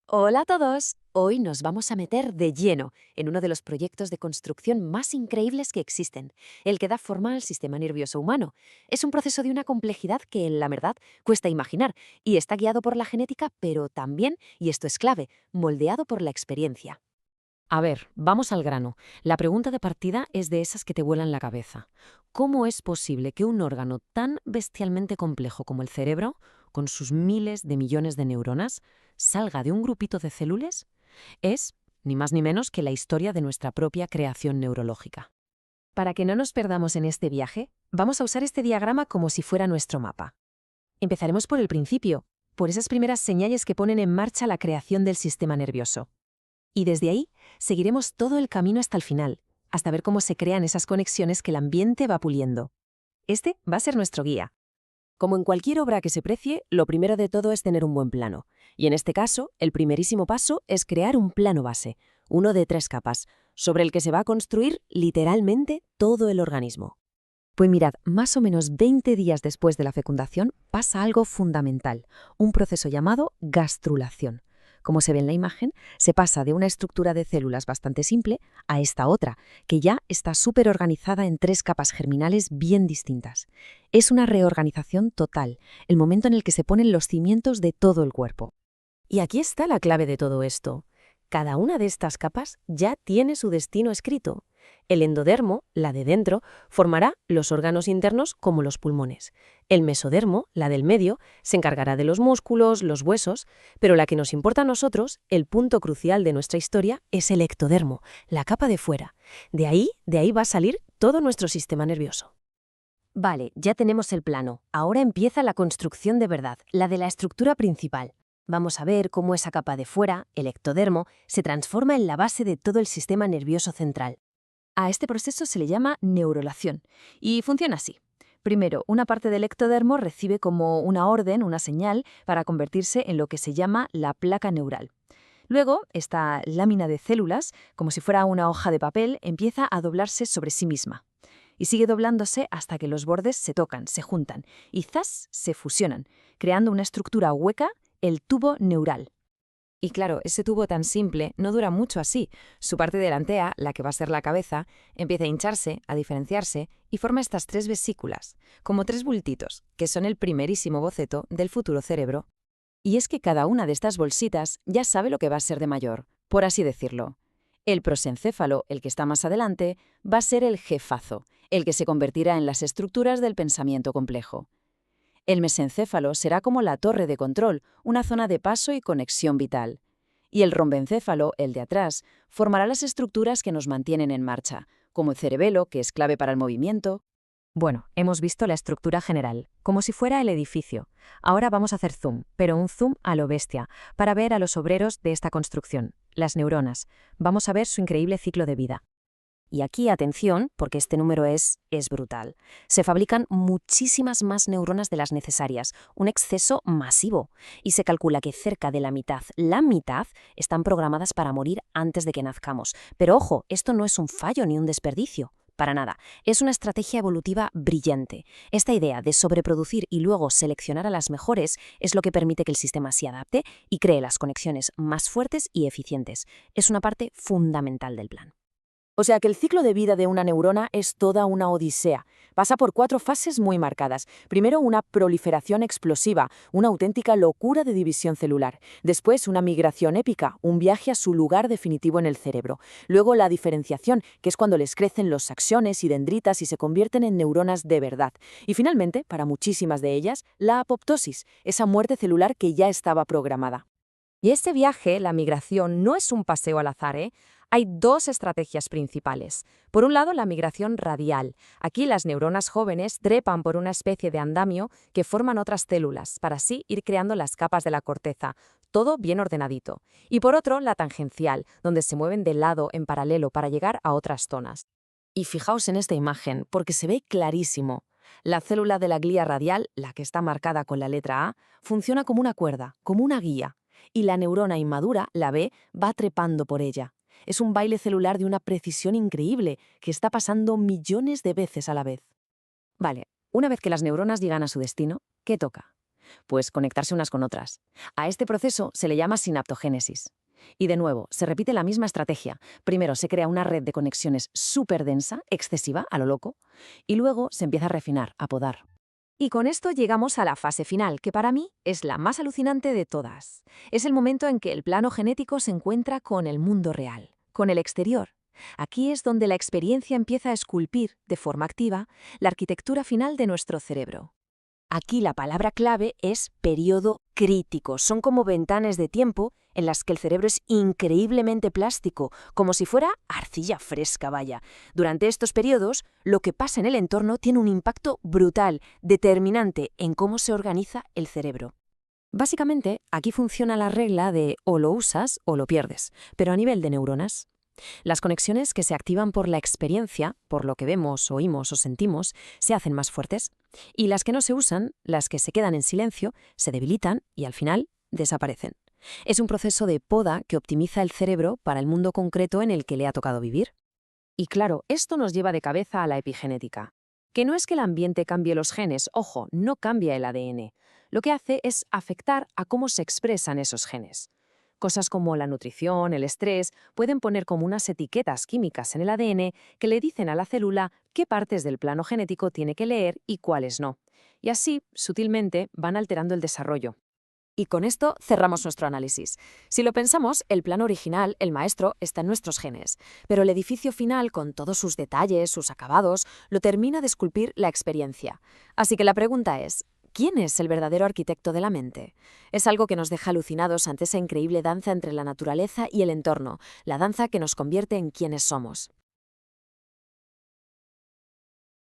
Hola a todos. Hoy nos vamos a meter de lleno en uno de los proyectos de construcción más increíbles que existen, el que da forma al sistema nervioso humano. Es un proceso de una complejidad que, la verdad, cuesta imaginar y está guiado por la genética, pero también, y esto es clave, moldeado por la experiencia. A ver, vamos al grano. La pregunta de partida es de esas que te vuelan la cabeza. ¿Cómo es posible que un órgano tan bestialmente complejo como el cerebro, con sus miles de millones de neuronas, salga de un grupito de células? Es, ni más ni menos, que la historia de nuestra propia creación neurológica. Para que no nos perdamos en este viaje, vamos a usar este diagrama como si fuera nuestro mapa. Empezaremos por el principio, por esas primeras señales que ponen en marcha la creación del sistema nervioso. Y desde ahí seguiremos todo el camino hasta el final, hasta ver cómo se crean esas conexiones que el ambiente va puliendo. Este va a ser nuestro guía. Como en cualquier obra que se precie, lo primero de todo es tener un buen plano. Y en este caso, el primerísimo paso es crear un plano base, uno de 3 capas, sobre el que se va a construir literalmente todo el organismo. Pues mirad, más o menos 20 días después de la fecundación pasa algo fundamental, un proceso llamado gastrulación. Como se ve en la imagen, se pasa de una estructura de células bastante simple a esta otra, que ya está súper organizada en 3 capas germinales bien distintas. Es una reorganización total, el momento en el que se ponen los cimientos de todo el cuerpo. Y aquí está la clave de todo esto. Cada una de estas capas ya tiene su destino escrito. El endodermo, la de dentro, formará los órganos internos como los pulmones. El mesodermo, la del medio, se encargará de los músculos, los huesos, pero la que nos importa a nosotros, el punto crucial de nuestra historia, es el ectodermo, la capa de fuera. De ahí va a salir todo nuestro sistema nervioso. Vale, ya tenemos el plano. Ahora empieza la construcción de verdad, la de la estructura principal. Vamos a ver cómo esa capa de fuera, el ectodermo, se transforma en la base de todo el sistema nervioso central. A este proceso se le llama neurulación y funciona así. Primero, una parte del ectodermo recibe como una orden, una señal, para convertirse en lo que se llama la placa neural. Luego, esta lámina de células, como si fuera una hoja de papel, empieza a doblarse sobre sí misma. Y sigue doblándose hasta que los bordes se tocan, se juntan y ¡zas!, se fusionan, creando una estructura hueca, el tubo neural. Y claro, ese tubo tan simple no dura mucho así. Su parte delantera, la que va a ser la cabeza, empieza a hincharse, a diferenciarse y forma estas 3 vesículas, como 3 bultitos, que son el primerísimo boceto del futuro cerebro. Y es que cada una de estas bolsitas ya sabe lo que va a ser de mayor, por así decirlo. El prosencéfalo, el que está más adelante, va a ser el jefazo, el que se convertirá en las estructuras del pensamiento complejo. El mesencéfalo será como la torre de control, una zona de paso y conexión vital. Y el rombencéfalo, el de atrás, formará las estructuras que nos mantienen en marcha, como el cerebelo, que es clave para el movimiento. Bueno, hemos visto la estructura general, como si fuera el edificio. Ahora vamos a hacer zoom, pero un zoom a lo bestia, para ver a los obreros de esta construcción, las neuronas. Vamos a ver su increíble ciclo de vida. Y aquí, atención, porque este número es brutal. Se fabrican muchísimas más neuronas de las necesarias, un exceso masivo. Y se calcula que cerca de la mitad, están programadas para morir antes de que nazcamos. Pero ojo, esto no es un fallo ni un desperdicio. Para nada. Es una estrategia evolutiva brillante. Esta idea de sobreproducir y luego seleccionar a las mejores es lo que permite que el sistema se adapte y cree las conexiones más fuertes y eficientes. Es una parte fundamental del plan. O sea que el ciclo de vida de una neurona es toda una odisea. Pasa por 4 fases muy marcadas. Primero, una proliferación explosiva, una auténtica locura de división celular. Después, una migración épica, un viaje a su lugar definitivo en el cerebro. Luego, la diferenciación, que es cuando les crecen los axones y dendritas y se convierten en neuronas de verdad. Y finalmente, para muchísimas de ellas, la apoptosis, esa muerte celular que ya estaba programada. Y este viaje, la migración, no es un paseo al azar, ¿eh? Hay 2 estrategias principales. Por un lado, la migración radial. Aquí las neuronas jóvenes trepan por una especie de andamio que forman otras células, para así ir creando las capas de la corteza, todo bien ordenadito. Y por otro, la tangencial, donde se mueven de lado en paralelo para llegar a otras zonas. Y fijaos en esta imagen, porque se ve clarísimo. La célula de la glía radial, la que está marcada con la letra A, funciona como una cuerda, como una guía. Y la neurona inmadura, la B, va trepando por ella. Es un baile celular de una precisión increíble, que está pasando millones de veces a la vez. Vale, una vez que las neuronas llegan a su destino, ¿qué toca? Pues conectarse unas con otras. A este proceso se le llama sinaptogénesis. Y de nuevo, se repite la misma estrategia. Primero se crea una red de conexiones súper densa, excesiva, a lo loco, y luego se empieza a refinar, a podar. Y con esto llegamos a la fase final, que para mí es la más alucinante de todas. Es el momento en que el plano genético se encuentra con el mundo real, con el exterior. Aquí es donde la experiencia empieza a esculpir, de forma activa, la arquitectura final de nuestro cerebro. Aquí la palabra clave es periodo crítico. Son como ventanas de tiempo en las que el cerebro es increíblemente plástico, como si fuera arcilla fresca, vaya. Durante estos periodos, lo que pasa en el entorno tiene un impacto brutal, determinante en cómo se organiza el cerebro. Básicamente, aquí funciona la regla de o lo usas o lo pierdes, pero a nivel de neuronas. Las conexiones que se activan por la experiencia, por lo que vemos, oímos o sentimos, se hacen más fuertes. Y las que no se usan, las que se quedan en silencio, se debilitan y al final desaparecen. Es un proceso de poda que optimiza el cerebro para el mundo concreto en el que le ha tocado vivir. Y claro, esto nos lleva de cabeza a la epigenética. Que no es que el ambiente cambie los genes, ojo, no cambia el ADN. Lo que hace es afectar a cómo se expresan esos genes. Cosas como la nutrición, el estrés, pueden poner como unas etiquetas químicas en el ADN que le dicen a la célula qué partes del plano genético tiene que leer y cuáles no. Y así, sutilmente, van alterando el desarrollo. Y con esto cerramos nuestro análisis. Si lo pensamos, el plano original, el maestro, está en nuestros genes, pero el edificio final, con todos sus detalles, sus acabados, lo termina de esculpir la experiencia. Así que la pregunta es, ¿quién es el verdadero arquitecto de la mente? Es algo que nos deja alucinados ante esa increíble danza entre la naturaleza y el entorno, la danza que nos convierte en quienes somos.